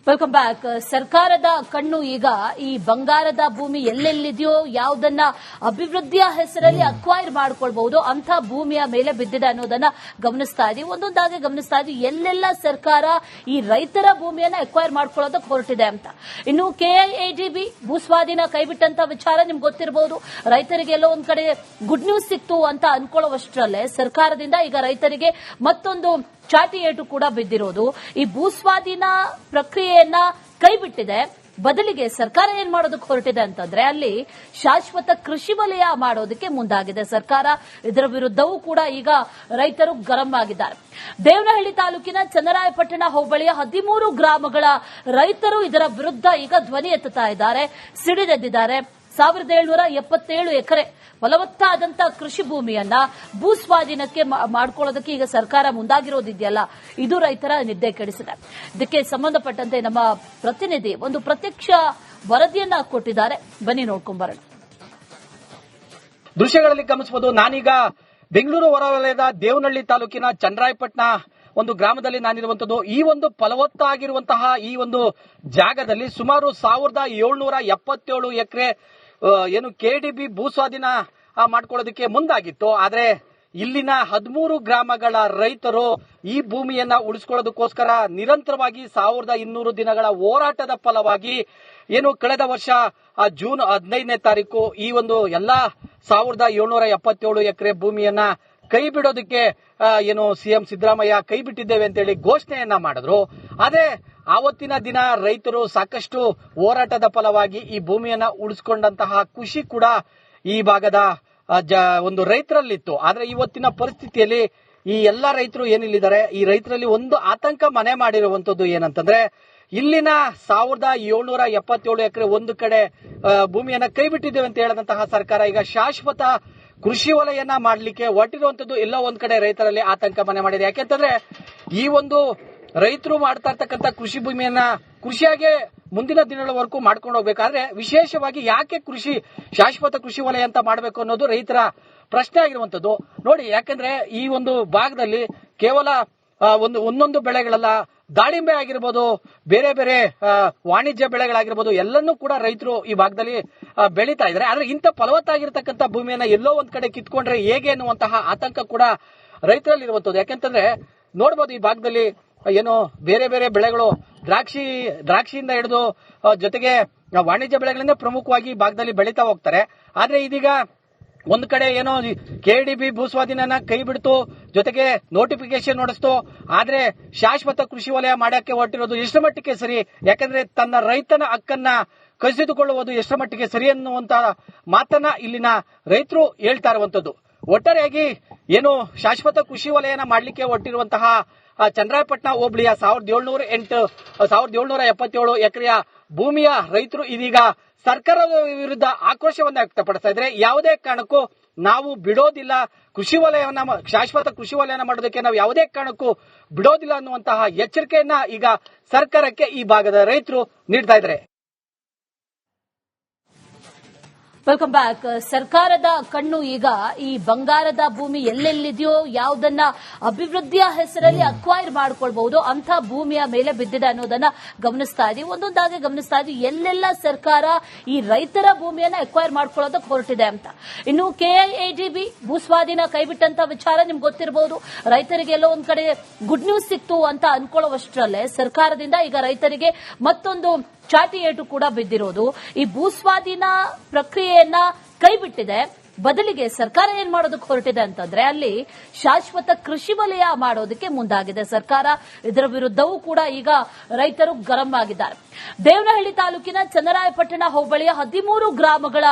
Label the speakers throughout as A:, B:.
A: Welcome back. ಸರ್ಕಾರದ ಕಣ್ಣು ಈಗ ಈ ಬಂಗಾರದ ಭೂಮಿ ಎಲ್ಲೆಲ್ಲಿದೆಯೋ ಯಾವುದನ್ನ ಅಭಿವೃದ್ಧಿಯ ಹೆಸರಲ್ಲಿ ಅಕ್ವೈರ್ ಮಾಡ್ಕೊಳ್ಬಹುದು ಅಂತ ಭೂಮಿಯ ಮೇಲೆ ಬಿದ್ದಿದೆ ಅನ್ನೋದನ್ನ ಗಮನಿಸ್ತಾ ಇದೀವಿ. ಒಂದೊಂದಾಗಿ ಗಮನಿಸ್ತಾ ಇದೀವಿ ಎಲ್ಲೆಲ್ಲ ಸರ್ಕಾರ ಈ ರೈತರ ಭೂಮಿಯನ್ನ ಅಕ್ವೈರ್ ಮಾಡ್ಕೊಳ್ಳೋದಕ್ಕೆ ಹೊರಟಿದೆ ಅಂತ. ಇನ್ನು ಕೆಐಎಡಿಬಿ ಭೂಸ್ವಾಧೀನ ಕೈಬಿಟ್ಟಂತ ವಿಚಾರ ನಿಮ್ಗೆ ಗೊತ್ತಿರಬಹುದು. ರೈತರಿಗೆ ಎಲ್ಲೋ ಒಂದ್ ಕಡೆ ಗುಡ್ ನ್ಯೂಸ್ ಸಿಕ್ತು ಅಂತ ಅನ್ಕೊಳ್ಳೋವಷ್ಟರಲ್ಲೇ ಸರ್ಕಾರದಿಂದ ಈಗ ರೈತರಿಗೆ ಮತ್ತೊಂದು ಚಾಟಿ ಏಟು ಕೂಡ ಬಿದ್ದಿರೋದು. ಈ ಭೂಸ್ವಾಧೀನ ಪ್ರಕ್ರಿಯೆಯನ್ನ ಕೈಬಿಟ್ಟಿದೆ. ಬದಲಿಗೆ ಸರ್ಕಾರ ಏನ್ ಮಾಡೋದಕ್ಕೆ ಹೊರಟಿದೆ ಅಂತಂದ್ರೆ ಅಲ್ಲಿ ಶಾಶ್ವತ ಕೃಷಿ ವಲಯ ಮಾಡೋದಕ್ಕೆ ಮುಂದಾಗಿದೆ ಸರ್ಕಾರ. ಇದರ ವಿರುದ್ಧವೂ ಕೂಡ ಈಗ ರೈತರು ಗರಂ ಆಗಿದ್ದಾರೆ. ದೇವನಹಳ್ಳಿ ತಾಲೂಕಿನ ಚನ್ನರಾಯಪಟ್ಟಣ ಹೋಬಳಿಯ 13 ಗ್ರಾಮಗಳ ರೈತರು ಇದರ ವಿರುದ್ಧ ಈಗ ಧ್ವನಿ ಎತ್ತುತ್ತಾ ಇದ್ದಾರೆ, ಸಿಡಿದೆದ್ದಿದ್ದಾರೆ. 1777 ಎಕರೆ ಫಲವತ್ತಾದಂತಹ ಕೃಷಿ ಭೂಮಿಯನ್ನ ಭೂಸ್ವಾಧೀನಕ್ಕೆ ಮಾಡ್ಕೊಳ್ಳೋದಕ್ಕೆ ಈಗ ಸರ್ಕಾರ ಮುಂದಾಗಿರೋದಿದೆಯಲ್ಲ, ಇದು ರೈತರ ನಿದ್ದೆ ಕೆಡಿಸಿದೆ. ಇದಕ್ಕೆ ಸಂಬಂಧಪಟ್ಟಂತೆ ನಮ್ಮ ಪ್ರತಿನಿಧಿ ಒಂದು ಪ್ರತ್ಯಕ್ಷ ವರದಿಯನ್ನ ಕೊಟ್ಟಿದ್ದಾರೆ, ಬನ್ನಿ ನೋಡ್ಕೊಂಡ್ಬರೋಣ.
B: ದೃಶ್ಯಗಳಲ್ಲಿ ಗಮನಿಸಬಹುದು. ನಾನೀಗ ಬೆಂಗಳೂರು ಹೊರವಲಯದ ದೇವನಹಳ್ಳಿ ತಾಲೂಕಿನ ಚನ್ನರಾಯಪಟ್ಟಣ ಒಂದು ಗ್ರಾಮದಲ್ಲಿ ನಾನಿರುವಂತದ್ದು. ಈ ಒಂದು ಫಲವತ್ತಾಗಿರುವಂತಹ ಈ ಒಂದು ಜಾಗದಲ್ಲಿ ಸುಮಾರು 1777 ಎಕರೆ ಏನು ಕೆಡಿಬಿ ಭೂಸ್ವಾಧೀನ ಮಾಡ್ಕೊಳ್ಳೋದಕ್ಕೆ ಮುಂದಾಗಿತ್ತು. ಆದ್ರೆ ಇಲ್ಲಿನ 13 ಗ್ರಾಮಗಳ ರೈತರು ಈ ಭೂಮಿಯನ್ನ ಉಳಿಸಿಕೊಳ್ಳೋದಕ್ಕೋಸ್ಕರ ನಿರಂತರವಾಗಿ 1200 ದಿನಗಳ ಹೋರಾಟದ ಫಲವಾಗಿ ಏನು ಕಳೆದ ವರ್ಷ ಜೂನ್ 15ನೇ ತಾರೀಕು ಈ ಒಂದು ಎಲ್ಲಾ 1777 ಎಕರೆ ಭೂಮಿಯನ್ನ ಕೈ ಬಿಡೋದಕ್ಕೆ ಏನು ಸಿಎಂ ಸಿದ್ದರಾಮಯ್ಯ ಕೈ ಬಿಟ್ಟಿದ್ದೇವೆ ಅಂತ ಹೇಳಿ ಘೋಷಣೆಯನ್ನ ಮಾಡಿದ್ರು. ಆದ್ರೆ ಆವತ್ತಿನ ದಿನ ರೈತರು ಸಾಕಷ್ಟು ಹೋರಾಟದ ಫಲವಾಗಿ ಈ ಭೂಮಿಯನ್ನ ಉಳಿಸಿಕೊಂಡಂತಹ ಖುಷಿ ಕೂಡ ಈ ಭಾಗದ ಒಂದು ರೈತರಲ್ಲಿತ್ತು. ಆದ್ರೆ ಇವತ್ತಿನ ಪರಿಸ್ಥಿತಿಯಲ್ಲಿ ಈ ಎಲ್ಲಾ ರೈತರು ಏನಿಲ್ಲಿದ್ದಾರೆ, ಈ ರೈತರಲ್ಲಿ ಒಂದು ಆತಂಕ ಮನೆ ಮಾಡಿರುವಂತದ್ದು ಏನಂತಂದ್ರೆ ಇಲ್ಲಿನ 1777 ಎಕರೆ ಒಂದು ಕಡೆ ಭೂಮಿಯನ್ನ ಕೈ ಬಿಟ್ಟಿದ್ದೇವೆ ಅಂತ ಹೇಳಿದಂತಹ ಸರ್ಕಾರ ಈಗ ಶಾಶ್ವತ ಕೃಷಿ ವಲಯನ್ನ ಮಾಡಲಿಕ್ಕೆ ಹೊರಟಿರುವಂತದ್ದು ಎಲ್ಲೋ ಒಂದ್ ಕಡೆ ರೈತರಲ್ಲಿ ಆತಂಕ ಮನೆ ಮಾಡಿದೆ. ಯಾಕೆಂತಂದ್ರೆ ಈ ಒಂದು ರೈತರು ಮಾಡ್ತಾ ಇರ್ತಕ್ಕಂಥ ಕೃಷಿ ಭೂಮಿಯನ್ನ ಕೃಷಿಯಾಗೆ ಮುಂದಿನ ದಿನಗಳವರೆಗೂ ಮಾಡ್ಕೊಂಡು ಹೋಗ್ಬೇಕಾದ್ರೆ ವಿಶೇಷವಾಗಿ ಯಾಕೆ ಶಾಶ್ವತ ಕೃಷಿ ವಲಯ ಅಂತ ಮಾಡಬೇಕು ಅನ್ನೋದು ರೈತರ ಪ್ರಶ್ನೆ ಆಗಿರುವಂತದ್ದು. ನೋಡಿ, ಯಾಕಂದ್ರೆ ಈ ಒಂದು ಭಾಗದಲ್ಲಿ ಕೇವಲ ಒಂದೊಂದು ಬೆಳೆಗಳಲ್ಲ, ದಾಳಿಂಬೆ ಆಗಿರ್ಬೋದು, ಬೇರೆ ಬೇರೆ ವಾಣಿಜ್ಯ ಬೆಳೆಗಳಾಗಿರ್ಬೋದು, ಎಲ್ಲನ್ನೂ ಕೂಡ ರೈತರು ಈ ಭಾಗದಲ್ಲಿ ಬೆಳೀತಾ ಇದ್ದಾರೆ. ಆದ್ರೆ ಇಂಥ ಫಲವತ್ತಾಗಿರ್ತಕ್ಕಂಥ ಭೂಮಿಯನ್ನ ಎಲ್ಲೋ ಒಂದ್ ಕಡೆ ಕಿತ್ಕೊಂಡ್ರೆ ಹೇಗೆ ಅನ್ನುವಂತಹ ಆತಂಕ ಕೂಡ ರೈತರಲ್ಲಿ ಇರುವಂತದ್ದು. ಯಾಕೆಂತಂದ್ರೆ ನೋಡಬಹುದು, ಈ ಭಾಗದಲ್ಲಿ ಏನು ಬೇರೆ ಬೇರೆ ಬೆಳೆಗಳು ದ್ರಾಕ್ಷಿಯಿಂದ ಹಿಡಿದು ಜೊತೆಗೆ ವಾಣಿಜ್ಯ ಬೆಳೆಗಳಿಂದ ಪ್ರಮುಖವಾಗಿ ಈ ಭಾಗದಲ್ಲಿ ಬೆಳೀತಾ ಹೋಗ್ತಾರೆ. ಆದ್ರೆ ಇದೀಗ ಒಂದ್ ಕಡೆ ಏನೋ ಕೆಡಿಬಿ ಭೂಸ್ವಾಧೀನ ಕೈ ಬಿಡ್ತು, ಜೊತೆಗೆ ನೋಟಿಫಿಕೇಶನ್ ನೋಡಿಸ್ತು. ಆದ್ರೆ ಶಾಶ್ವತ ಕೃಷಿ ವಲಯ ಮಾಡಕ್ಕೆ ಹೊರಟಿರೋದು ಎಷ್ಟು ಮಟ್ಟಿಗೆ ಸರಿ? ಯಾಕಂದ್ರೆ ತನ್ನ ರೈತನ ಹಕ್ಕನ್ನ ಕಸಿದುಕೊಳ್ಳುವುದು ಎಷ್ಟು ಮಟ್ಟಿಗೆ ಸರಿ ಅನ್ನುವಂತ ಮಾತನ್ನ ಇಲ್ಲಿನ ರೈತರು ಹೇಳ್ತಾ ಇರುವಂತದ್ದು. ಒಟ್ಟಾರೆಯಾಗಿ ಏನು ಶಾಶ್ವತ ಕೃಷಿ ವಲಯನ ಮಾಡಲಿಕ್ಕೆ ಹೊರಟಿರುವಂತಹ ಚನ್ನರಾಯಪಟ್ಟಣ ಹೋಬಳಿಯ 1777 ಎಕರೆಯ ಭೂಮಿಯ ರೈತರು ಇದೀಗ ಸರ್ಕಾರದ ವಿರುದ್ಧ ಆಕ್ರೋಶವನ್ನ ವ್ಯಕ್ತಪಡಿಸ್ತಾ ಇದ್ರೆ ಯಾವುದೇ ಕಾರಣಕ್ಕೂ ನಾವು ಬಿಡೋದಿಲ್ಲ, ಶಾಶ್ವತ ಕೃಷಿ ವಲಯನ ಮಾಡೋದಕ್ಕೆ ನಾವು ಯಾವುದೇ ಕಾರಣಕ್ಕೂ ಬಿಡೋದಿಲ್ಲ ಅನ್ನುವಂತಹ ಎಚ್ಚರಿಕೆಯನ್ನ ಈಗ ಸರ್ಕಾರಕ್ಕೆ ಈ ಭಾಗದ ರೈತರು ನೀಡ್ತಾ ಇದ್ದಾರೆ.
A: Welcome back. ಸರ್ಕಾರದ ಕಣ್ಣು ಈಗ ಈ ಬಂಗಾರದ ಭೂಮಿ ಎಲ್ಲೆಲ್ಲಿದೆಯೋ ಯಾವುದನ್ನ ಅಭಿವೃದ್ಧಿಯ ಹೆಸರಲ್ಲಿ ಅಕ್ವೈರ್ ಮಾಡ್ಕೊಳ್ಬಹುದು ಅಂತ ಭೂಮಿಯ ಮೇಲೆ ಬಿದ್ದಿದೆ ಅನ್ನೋದನ್ನ ಗಮನಿಸ್ತಾ ಇದೀವಿ. ಒಂದೊಂದಾಗಿ ಗಮನಿಸ್ತಾ ಇದೀವಿ ಎಲ್ಲೆಲ್ಲ ಸರ್ಕಾರ ಈ ರೈತರ ಭೂಮಿಯನ್ನ ಅಕ್ವೈರ್ ಮಾಡ್ಕೊಳ್ಳೋದಕ್ಕೆ ಹೊರಟಿದೆ ಅಂತ. ಇನ್ನು ಕೆಐಎಡಿಬಿ ಭೂಸ್ವಾಧೀನ ಕೈಬಿಟ್ಟಂತ ವಿಚಾರ ನಿಮ್ಗೆ ಗೊತ್ತಿರಬಹುದು. ರೈತರಿಗೆ ಎಲ್ಲೋ ಒಂದ್ ಕಡೆ ಗುಡ್ ನ್ಯೂಸ್ ಸಿಕ್ತು ಅಂತ ಅನ್ಕೊಳ್ಳೋವಷ್ಟರಲ್ಲೇ ಸರ್ಕಾರದಿಂದ ಈಗ ರೈತರಿಗೆ ಮತ್ತೊಂದು ಚಾಟಿ ಏಟು ಕೂಡ ಬಿದ್ದಿರೋದು. ಈ ಭೂಸ್ವಾಧೀನ ಪ್ರಕ್ರಿಯೆಯನ್ನ ಕೈಬಿಟ್ಟಿದೆ. ಬದಲಿಗೆ ಸರ್ಕಾರ ಏನ್ ಮಾಡೋದಕ್ಕೆ ಹೊರಟಿದೆ ಅಂತಂದ್ರೆ ಅಲ್ಲಿ ಶಾಶ್ವತ ಕೃಷಿ ವಲಯ ಮಾಡೋದಕ್ಕೆ ಮುಂದಾಗಿದೆ ಸರ್ಕಾರ. ಇದರ ವಿರುದ್ಧವೂ ಕೂಡ ಈಗ ರೈತರು ಗರಂ ಆಗಿದ್ದಾರೆ. ದೇವನಹಳ್ಳಿ ತಾಲೂಕಿನ ಚನ್ನರಾಯಪಟ್ಟಣ ಹೋಬಳಿಯ 13 ಗ್ರಾಮಗಳ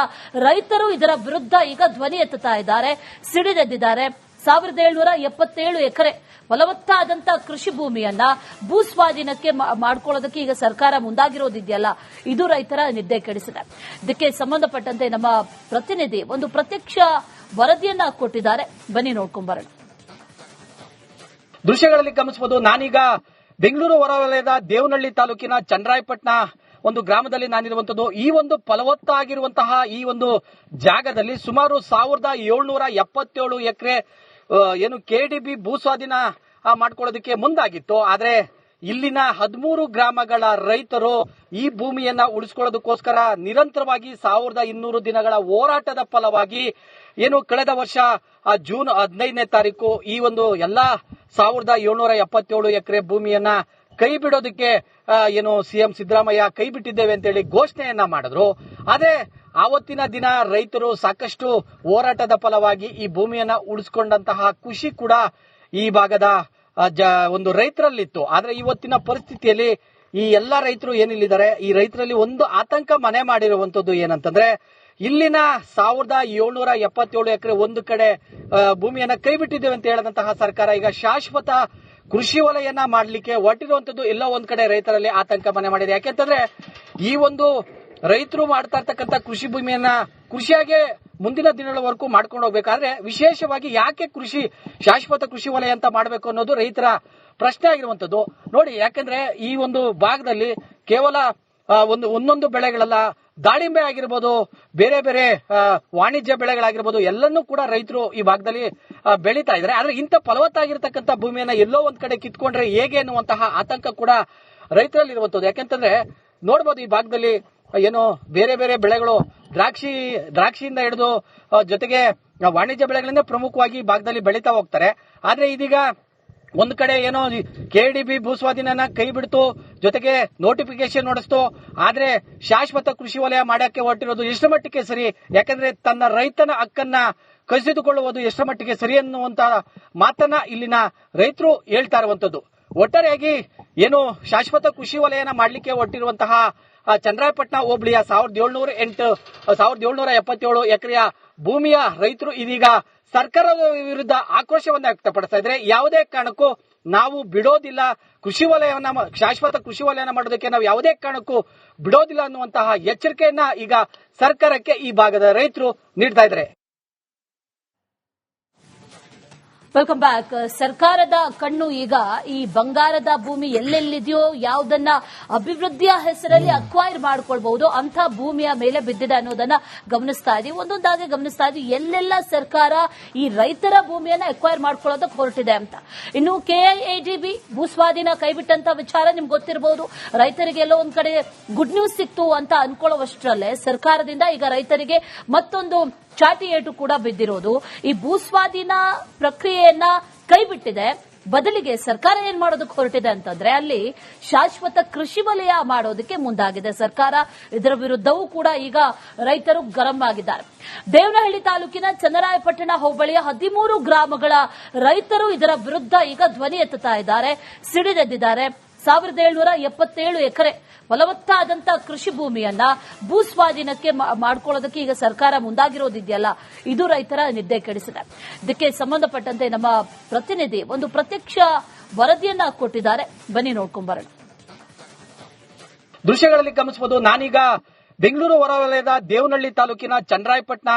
A: ರೈತರು ಇದರ ವಿರುದ್ಧ ಈಗ ಧ್ವನಿ ಎತ್ತುತ್ತಾ ಇದ್ದಾರೆ, ಸಿಡಿದೆದ್ದಿದ್ದಾರೆ. 1777 ಎಕರೆ ಫಲವತ್ತಾದಂತಹ ಕೃಷಿ ಭೂಮಿಯನ್ನ ಭೂಸ್ವಾಧೀನಕ್ಕೆ ಮಾಡ್ಕೊಳ್ಳೋದಕ್ಕೆ ಈಗ ಸರ್ಕಾರ ಮುಂದಾಗಿರೋದಿದೆಯಲ್ಲ, ಇದು ರೈತರ ನಿದ್ದೆ ಕೆಡಿಸಿದೆ. ಇದಕ್ಕೆ ಸಂಬಂಧಪಟ್ಟಂತೆ ನಮ್ಮ ಪ್ರತಿನಿಧಿ ಒಂದು ಪ್ರತ್ಯಕ್ಷ ವರದಿಯನ್ನ ಕೊಟ್ಟಿದ್ದಾರೆ, ಬನ್ನಿ ನೋಡ್ಕೊಂಡ್ಬರೋಣ.
B: ದೃಶ್ಯಗಳಲ್ಲಿ ಗಮನಿಸಬಹುದು. ನಾನೀಗ ಬೆಂಗಳೂರು ಹೊರವಲಯದ ದೇವನಹಳ್ಳಿ ತಾಲೂಕಿನ ಚನ್ನರಾಯಪಟ್ಟಣ ಒಂದು ಗ್ರಾಮದಲ್ಲಿ ನಾನಿರುವಂತದ್ದು. ಈ ಒಂದು ಫಲವತ್ತಾಗಿರುವಂತಹ ಈ ಒಂದು ಜಾಗದಲ್ಲಿ ಸುಮಾರು 1777 ಎಕರೆ ಏನು ಕೆಡಿಬಿ ಭೂಸ್ವಾಧೀನ ಮಾಡ್ಕೊಳ್ಳೋದಕ್ಕೆ ಮುಂದಾಗಿತ್ತು. ಆದ್ರೆ ಇಲ್ಲಿನ 13 ಗ್ರಾಮಗಳ ರೈತರು ಈ ಭೂಮಿಯನ್ನ ಉಳಿಸ್ಕೊಳ್ಳೋದಕ್ಕೋಸ್ಕರ ನಿರಂತರವಾಗಿ 1200 ದಿನಗಳ ಹೋರಾಟದ ಫಲವಾಗಿ ಏನು ಕಳೆದ ವರ್ಷ ಜೂನ್ 15ನೇ ತಾರೀಕು ಈ ಒಂದು ಎಲ್ಲಾ 1777 ಎಕರೆ ಭೂಮಿಯನ್ನ ಕೈ ಬಿಡೋದಕ್ಕೆ ಏನು ಸಿಎಂ ಸಿದ್ದರಾಮಯ್ಯ ಕೈ ಬಿಟ್ಟಿದ್ದೇವೆ ಅಂತ ಹೇಳಿ ಘೋಷಣೆಯನ್ನ ಮಾಡಿದ್ರು. ಆದ್ರೆ ಆವತ್ತಿನ ದಿನ ರೈತರು ಸಾಕಷ್ಟು ಹೋರಾಟದ ಫಲವಾಗಿ ಈ ಭೂಮಿಯನ್ನ ಉಳಿಸ್ಕೊಂಡಂತಹ ಖುಷಿ ಕೂಡ ಈ ಭಾಗದ ಒಂದು ರೈತರಲ್ಲಿತ್ತು. ಆದ್ರೆ ಇವತ್ತಿನ ಪರಿಸ್ಥಿತಿಯಲ್ಲಿ ಈ ಎಲ್ಲಾ ರೈತರು ಏನಿಲ್ಲಿದ್ದಾರೆ, ಈ ರೈತರಲ್ಲಿ ಒಂದು ಆತಂಕ ಮನೆ ಮಾಡಿರುವಂತದ್ದು ಏನಂತಂದ್ರೆ, ಇಲ್ಲಿನ 1777 ಎಕರೆ ಒಂದು ಕಡೆ ಭೂಮಿಯನ್ನ ಕೈ ಬಿಟ್ಟಿದ್ದೇವೆ ಅಂತ ಹೇಳಿದಂತಹ ಸರ್ಕಾರ ಈಗ ಶಾಶ್ವತ ಕೃಷಿ ವಲಯನ್ನ ಮಾಡ್ಲಿಕ್ಕೆ ಹೊರಟಿರುವಂತದ್ದು ಎಲ್ಲೋ ಒಂದ್ ಕಡೆ ರೈತರಲ್ಲಿ ಆತಂಕ ಮನೆ ಮಾಡಿದೆ. ಯಾಕೆಂತಂದ್ರೆ ಈ ಒಂದು ರೈತರು ಮಾಡ್ತಾ ಇರ್ತಕ್ಕಂಥ ಕೃಷಿ ಭೂಮಿಯನ್ನ ಕೃಷಿಯಾಗೆ ಮುಂದಿನ ದಿನಗಳವರೆಗೂ ಮಾಡ್ಕೊಂಡು ಹೋಗ್ಬೇಕಾದ್ರೆ ವಿಶೇಷವಾಗಿ ಯಾಕೆ ಶಾಶ್ವತ ಕೃಷಿ ವಲಯ ಅಂತ ಮಾಡಬೇಕು ಅನ್ನೋದು ರೈತರ ಪ್ರಶ್ನೆ ಆಗಿರುವಂತದ್ದು. ನೋಡಿ, ಯಾಕಂದ್ರೆ ಈ ಒಂದು ಭಾಗದಲ್ಲಿ ಕೇವಲ ಒಂದೊಂದು ಬೆಳೆಗಳಲ್ಲ, ದಾಳಿಂಬೆ ಆಗಿರ್ಬೋದು, ಬೇರೆ ಬೇರೆ ವಾಣಿಜ್ಯ ಬೆಳೆಗಳಾಗಿರ್ಬೋದು, ಎಲ್ಲನ್ನೂ ಕೂಡ ರೈತರು ಈ ಭಾಗದಲ್ಲಿ ಬೆಳೀತಾ ಇದ್ದಾರೆ. ಆದ್ರೆ ಇಂಥ ಫಲವತ್ತಾಗಿರ್ತಕ್ಕಂಥ ಭೂಮಿಯನ್ನ ಎಲ್ಲೋ ಒಂದ್ ಕಡೆ ಕಿತ್ಕೊಂಡ್ರೆ ಹೇಗೆ ಅನ್ನುವಂತಹ ಆತಂಕ ಕೂಡ ರೈತರಲ್ಲಿ ಇರುವಂತದ್ದು. ಯಾಕೆಂತಂದ್ರೆ ನೋಡ್ಬೋದು, ಈ ಭಾಗದಲ್ಲಿ ಏನು ಬೇರೆ ಬೇರೆ ಬೆಳೆಗಳು, ದ್ರಾಕ್ಷಿಯಿಂದ ಹಿಡಿದು ಜೊತೆಗೆ ವಾಣಿಜ್ಯ ಬೆಳೆಗಳಿಂದ ಪ್ರಮುಖವಾಗಿ ಈ ಭಾಗದಲ್ಲಿ ಬೆಳೀತಾ ಹೋಗ್ತಾರೆ. ಆದ್ರೆ ಇದೀಗ ಒಂದ್ ಕಡೆ ಏನೋ KDB ಭೂಸ್ವಾಧೀನನ ಕೈ ಬಿಡ್ತು, ಜೊತೆಗೆ ನೋಟಿಫಿಕೇಶನ್ ನೋಡಿಸ್ತು. ಆದ್ರೆ ಶಾಶ್ವತ ಕೃಷಿ ವಲಯ ಮಾಡಕ್ಕೆ ಹೊರಟಿರೋದು ಎಷ್ಟು ಮಟ್ಟಿಗೆ ಸರಿ? ಯಾಕಂದ್ರೆ ತನ್ನ ರೈತನ ಹಕ್ಕನ್ನ ಕಸಿದುಕೊಳ್ಳುವುದು ಎಷ್ಟು ಮಟ್ಟಿಗೆ ಸರಿ ಅನ್ನುವಂತ ಮಾತನ್ನ ಇಲ್ಲಿನ ರೈತರು ಹೇಳ್ತಾ ಇರುವಂತದ್ದು. ಒಟ್ಟಾರೆಯಾಗಿ ಏನು ಶಾಶ್ವತ ಕೃಷಿ ವಲಯನ ಮಾಡ್ಲಿಕ್ಕೆ ಹೊರಟಿರುವಂತಹ ಚನ್ನರಾಯಪಟ್ಟಣ ಹೋಬಳಿಯ 1777 ಎಕರೆಯ ಭೂಮಿಯ ರೈತರು ಇದೀಗ ಸರ್ಕಾರದ ವಿರುದ್ಧ ಆಕ್ರೋಶವನ್ನ ವ್ಯಕ್ತಪಡಿಸ್ತಾ ಇದ್ರೆ, ಯಾವುದೇ ಕಾರಣಕ್ಕೂ ನಾವು ಬಿಡೋದಿಲ್ಲ, ಶಾಶ್ವತ ಕೃಷಿ ವಲಯನ ಮಾಡೋದಕ್ಕೆ ನಾವು ಯಾವುದೇ ಕಾರಣಕ್ಕೂ ಬಿಡೋದಿಲ್ಲ ಅನ್ನುವಂತಹ ಎಚ್ಚರಿಕೆಯನ್ನ ಈಗ ಸರ್ಕಾರಕ್ಕೆ ಈ ಭಾಗದ ರೈತರು ನೀಡ್ತಾ ಇದ್ದಾರೆ.
A: Welcome back. ಸರ್ಕಾರದ ಕಣ್ಣು ಈಗ ಈ ಬಂಗಾರದ ಭೂಮಿ ಎಲ್ಲೆಲ್ಲಿದೆಯೋ, ಯಾವುದನ್ನ ಅಭಿವೃದ್ಧಿಯ ಹೆಸರಲ್ಲಿ ಅಕ್ವೈರ್ ಮಾಡ್ಕೊಳ್ಬಹುದು ಅಂತ ಭೂಮಿಯ ಮೇಲೆ ಬಿದ್ದಿದೆ ಅನ್ನೋದನ್ನ ಗಮನಿಸ್ತಾ ಇದೀವಿ. ಒಂದೊಂದಾಗಿ ಗಮನಿಸ್ತಾ ಇದೀವಿ ಎಲ್ಲೆಲ್ಲ ಸರ್ಕಾರ ಈ ರೈತರ ಭೂಮಿಯನ್ನ ಅಕ್ವೈರ್ ಮಾಡ್ಕೊಳ್ಳೋದಕ್ಕೆ ಹೊರಟಿದೆ ಅಂತ. ಇನ್ನು KIADB ಭೂಸ್ವಾಧೀನ ಕೈಬಿಟ್ಟಂತ ವಿಚಾರ ನಿಮ್ಗೆ ಗೊತ್ತಿರಬಹುದು. ರೈತರಿಗೆ ಎಲ್ಲೋ ಒಂದ್ ಕಡೆ ಗುಡ್ ನ್ಯೂಸ್ ಸಿಕ್ತು ಅಂತ ಅನ್ಕೊಳ್ಳೋವಷ್ಟರಲ್ಲೇ ಸರ್ಕಾರದಿಂದ ಈಗ ರೈತರಿಗೆ ಮತ್ತೊಂದು ಚಾಟಿ ಏಟು ಕೂಡ ಬಿದ್ದಿರೋದು. ಈ ಭೂಸ್ವಾಧೀನ ಪ್ರಕ್ರಿಯೆಯನ್ನ ಕೈಬಿಟ್ಟಿದೆ, ಬದಲಿಗೆ ಸರ್ಕಾರ ಏನ್ ಮಾಡೋದಕ್ಕೆ ಹೊರಟಿದೆ ಅಂತಂದ್ರೆ ಅಲ್ಲಿ ಶಾಶ್ವತ ಕೃಷಿ ವಲಯ ಮಾಡೋದಕ್ಕೆ ಮುಂದಾಗಿದೆ ಸರ್ಕಾರ. ಇದರ ವಿರುದ್ಧವೂ ಕೂಡ ಈಗ ರೈತರು ಗರಂ ಆಗಿದ್ದಾರೆ. ದೇವನಹಳ್ಳಿ ತಾಲೂಕಿನ ಚನ್ನರಾಯಪಟ್ಟಣ ಹೋಬಳಿಯ 13 ಗ್ರಾಮಗಳ ರೈತರು ಇದರ ವಿರುದ್ಧ ಈಗ ಧ್ವನಿ ಎತ್ತುತ್ತಾ ಇದ್ದಾರೆ, ಸಿಡಿದೆದ್ದಿದ್ದಾರೆ. 1777 ಎಕರೆ ಫಲವತ್ತಾದಂತ ಕೃಷಿ ಭೂಮಿಯನ್ನ ಭೂಸ್ವಾಧೀನಕ್ಕೆ ಮಾಡ್ಕೊಳ್ಳೋದಕ್ಕೆ ಈಗ ಸರ್ಕಾರ ಮುಂದಾಗಿರೋದಿದೆಯಲ್ಲ, ಇದು ರೈತರ ನಿದ್ದೆ ಕೆಡಿಸಿದೆ. ಇದಕ್ಕೆ ಸಂಬಂಧಪಟ್ಟಂತೆ ನಮ್ಮ ಪ್ರತಿನಿಧಿ ಒಂದು ಪ್ರತ್ಯಕ್ಷ ವರದಿಯನ್ನ ಕೊಟ್ಟಿದ್ದಾರೆ, ಬನ್ನಿ ನೋಡ್ಕೊಂಡ್ಬರೋಣ.
B: ದೃಶ್ಯಗಳಲ್ಲಿ ಗಮನಿಸಬಹುದು. ನಾನೀಗ ಬೆಂಗಳೂರು ಹೊರವಲಯದ ದೇವನಹಳ್ಳಿ ತಾಲೂಕಿನ ಚನ್ನರಾಯಪಟ್ಟಣ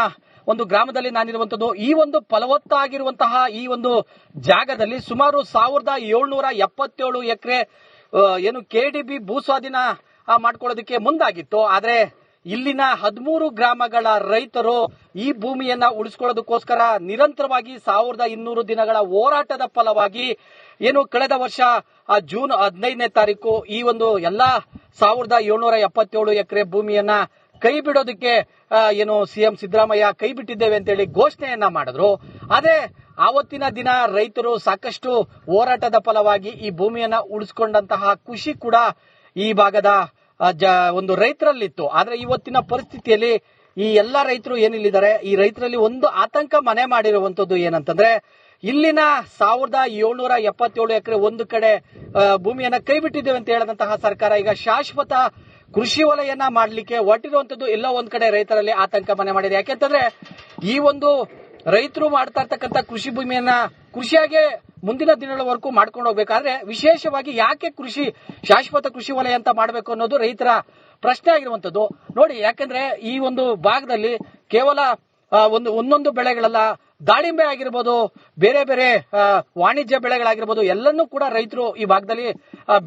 B: ಒಂದು ಗ್ರಾಮದಲ್ಲಿ ನಾನಿರುವಂತದ್ದು. ಈ ಒಂದು ಫಲವತ್ತಾಗಿರುವಂತಹ ಈ ಒಂದು ಜಾಗದಲ್ಲಿ ಸುಮಾರು 1777 ಎಕರೆ ಏನು KDB ಭೂಸ್ವಾಧೀನ ಮಾಡ್ಕೊಳ್ಳೋದಕ್ಕೆ ಮುಂದಾಗಿತ್ತು. ಆದ್ರೆ ಇಲ್ಲಿನ 13 ಗ್ರಾಮಗಳ ರೈತರು ಈ ಭೂಮಿಯನ್ನ ಉಳಿಸ್ಕೊಳ್ಳೋದಕ್ಕೋಸ್ಕರ ನಿರಂತರವಾಗಿ 1200 ದಿನಗಳ ಹೋರಾಟದ ಫಲವಾಗಿ ಏನು ಕಳೆದ ವರ್ಷ ಜೂನ್ 15ನೇ ತಾರೀಕು ಈ ಒಂದು ಎಲ್ಲಾ 1777 ಎಕರೆ ಭೂಮಿಯನ್ನ ಕೈ ಬಿಡೋದಕ್ಕೆ ಏನು ಸಿಎಂ ಸಿದ್ದರಾಮಯ್ಯ ಕೈ ಬಿಟ್ಟಿದ್ದೇವೆ ಅಂತ ಹೇಳಿ ಘೋಷಣೆಯನ್ನ ಮಾಡಿದ್ರು. ಆದ್ರೆ ಆವತ್ತಿನ ದಿನ ರೈತರು ಸಾಕಷ್ಟು ಹೋರಾಟದ ಫಲವಾಗಿ ಈ ಭೂಮಿಯನ್ನ ಉಳಿಸ್ಕೊಂಡಂತಹ ಖುಷಿ ಕೂಡ ಈ ಭಾಗದ ಒಂದು ರೈತರಲ್ಲಿತ್ತು. ಆದ್ರೆ ಇವತ್ತಿನ ಪರಿಸ್ಥಿತಿಯಲ್ಲಿ ಈ ಎಲ್ಲಾ ರೈತರು ಏನಿಲ್ಲಿದ್ದಾರೆ, ಈ ರೈತರಲ್ಲಿ ಒಂದು ಆತಂಕ ಮನೆ ಮಾಡಿರುವಂತದ್ದು ಏನಂತಂದ್ರೆ, ಇಲ್ಲಿನ 1777 ಎಕರೆ ಒಂದು ಕಡೆ ಭೂಮಿಯನ್ನ ಕೈ ಬಿಟ್ಟಿದ್ದೇವೆ ಅಂತ ಹೇಳಿದಂತಹ ಸರ್ಕಾರ ಈಗ ಶಾಶ್ವತ ಕೃಷಿ ವಲಯನ ಮಾಡ್ಲಿಕ್ಕೆ ಹೊರಟಿರುವಂತದ್ದು ಎಲ್ಲೋ ಒಂದ್ ಕಡೆ ರೈತರಲ್ಲಿ ಆತಂಕ ಮನೆ ಮಾಡಿದೆ. ಯಾಕೆಂತಂದ್ರೆ ಈ ಒಂದು ರೈತರು ಮಾಡ್ತಾ ಇರ್ತಕ್ಕಂಥ ಕೃಷಿ ಭೂಮಿಯನ್ನ ಕೃಷಿಯಾಗೆ ಮುಂದಿನ ದಿನಗಳವರೆಗೂ ಮಾಡ್ಕೊಂಡು ಹೋಗ್ಬೇಕಾದ್ರೆ ವಿಶೇಷವಾಗಿ ಯಾಕೆ ಶಾಶ್ವತ ಕೃಷಿ ವಲಯ ಅಂತ ಮಾಡಬೇಕು ಅನ್ನೋದು ರೈತರ ಪ್ರಶ್ನೆ ಆಗಿರುವಂತದ್ದು. ನೋಡಿ, ಯಾಕಂದ್ರೆ ಈ ಒಂದು ಭಾಗದಲ್ಲಿ ಕೇವಲ ಒಂದೊಂದು ಬೆಳೆಗಳಲ್ಲ, ದಾಳಿಂಬೆ ಆಗಿರ್ಬೋದು, ಬೇರೆ ಬೇರೆ ವಾಣಿಜ್ಯ ಬೆಳೆಗಳಾಗಿರ್ಬೋದು, ಎಲ್ಲನ್ನೂ ಕೂಡ ರೈತರು ಈ ಭಾಗದಲ್ಲಿ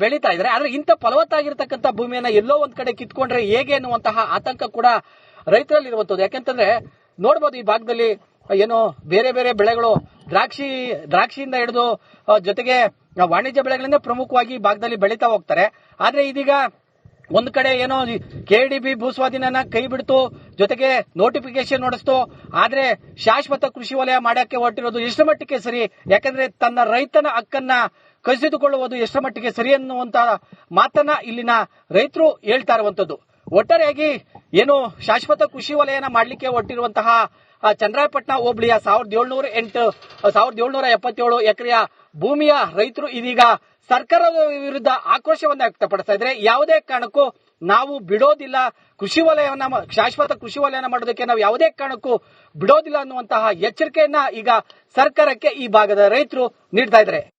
B: ಬೆಳೀತಾ ಇದ್ದಾರೆ. ಆದ್ರೆ ಇಂಥ ಫಲವತ್ತಾಗಿರ್ತಕ್ಕಂಥ ಭೂಮಿಯನ್ನ ಎಲ್ಲೋ ಒಂದ್ ಕಡೆ ಕಿತ್ಕೊಂಡ್ರೆ ಹೇಗೆ ಅನ್ನುವಂತಹ ಆತಂಕ ಕೂಡ ರೈತರಲ್ಲಿ ಇರುವಂತದ್ದು. ಯಾಕೆಂತಂದ್ರೆ ನೋಡ್ಬೋದು, ಈ ಭಾಗದಲ್ಲಿ ಏನು ಬೇರೆ ಬೇರೆ ಬೆಳೆಗಳು, ದ್ರಾಕ್ಷಿಯಿಂದ ಹಿಡಿದು ಜೊತೆಗೆ ವಾಣಿಜ್ಯ ಬೆಳೆಗಳನ್ನೇ ಪ್ರಮುಖವಾಗಿ ಈ ಭಾಗದಲ್ಲಿ ಬೆಳೀತಾ ಹೋಗ್ತಾರೆ. ಆದ್ರೆ ಇದೀಗ ಒಂದ್ ಕಡೆ ಏನೋ KDB ಭೂಸ್ವಾಧೀನನ ಕೈ ಬಿಡ್ತು, ಜೊತೆಗೆ ನೋಟಿಫಿಕೇಶನ್ ನೋಡಿಸ್ತು. ಆದ್ರೆ ಶಾಶ್ವತ ಕೃಷಿ ವಲಯ ಮಾಡಕ್ಕೆ ಹೊರಟಿರೋದು ಎಷ್ಟು ಮಟ್ಟಿಗೆ ಸರಿ? ಯಾಕಂದ್ರೆ ತನ್ನ ರೈತನ ಹಕ್ಕನ್ನ ಕಸಿದುಕೊಳ್ಳುವುದು ಎಷ್ಟು ಮಟ್ಟಿಗೆ ಸರಿ ಅನ್ನುವಂತ ಮಾತನ್ನ ಇಲ್ಲಿನ ರೈತರು ಹೇಳ್ತಾ ಇರುವಂತದ್ದು. ಒಟ್ಟಾರೆಯಾಗಿ ಏನು ಶಾಶ್ವತ ಕೃಷಿ ವಲಯನ ಮಾಡ್ಲಿಕ್ಕೆ ಹೊರಟಿರುವಂತಹ ಚನ್ನರಾಯಪಟ್ಟಣ ಹೋಬಳಿಯ 1777 ಎಕರೆಯ ಭೂಮಿಯ ರೈತರು ಇದೀಗ ಸರ್ಕಾರದ ವಿರುದ್ಧ ಆಕ್ರೋಶವನ್ನ ವ್ಯಕ್ತಪಡಿಸ್ತಾ ಇದ್ರೆ, ಯಾವುದೇ ಕಾರಣಕ್ಕೂ ನಾವು ಬಿಡೋದಿಲ್ಲ, ಕೃಷಿ ವಲಯವನ್ನ ಶಾಶ್ವತ ಕೃಷಿ ವಲಯನ ಮಾಡೋದಕ್ಕೆ ನಾವು ಯಾವುದೇ ಕಾರಣಕ್ಕೂ ಬಿಡೋದಿಲ್ಲ ಅನ್ನುವಂತಹ ಎಚ್ಚರಿಕೆಯನ್ನ ಈಗ ಸರ್ಕಾರಕ್ಕೆ ಈ ಭಾಗದ ರೈತರು ನೀಡ್ತಾ ಇದ್ದಾರೆ.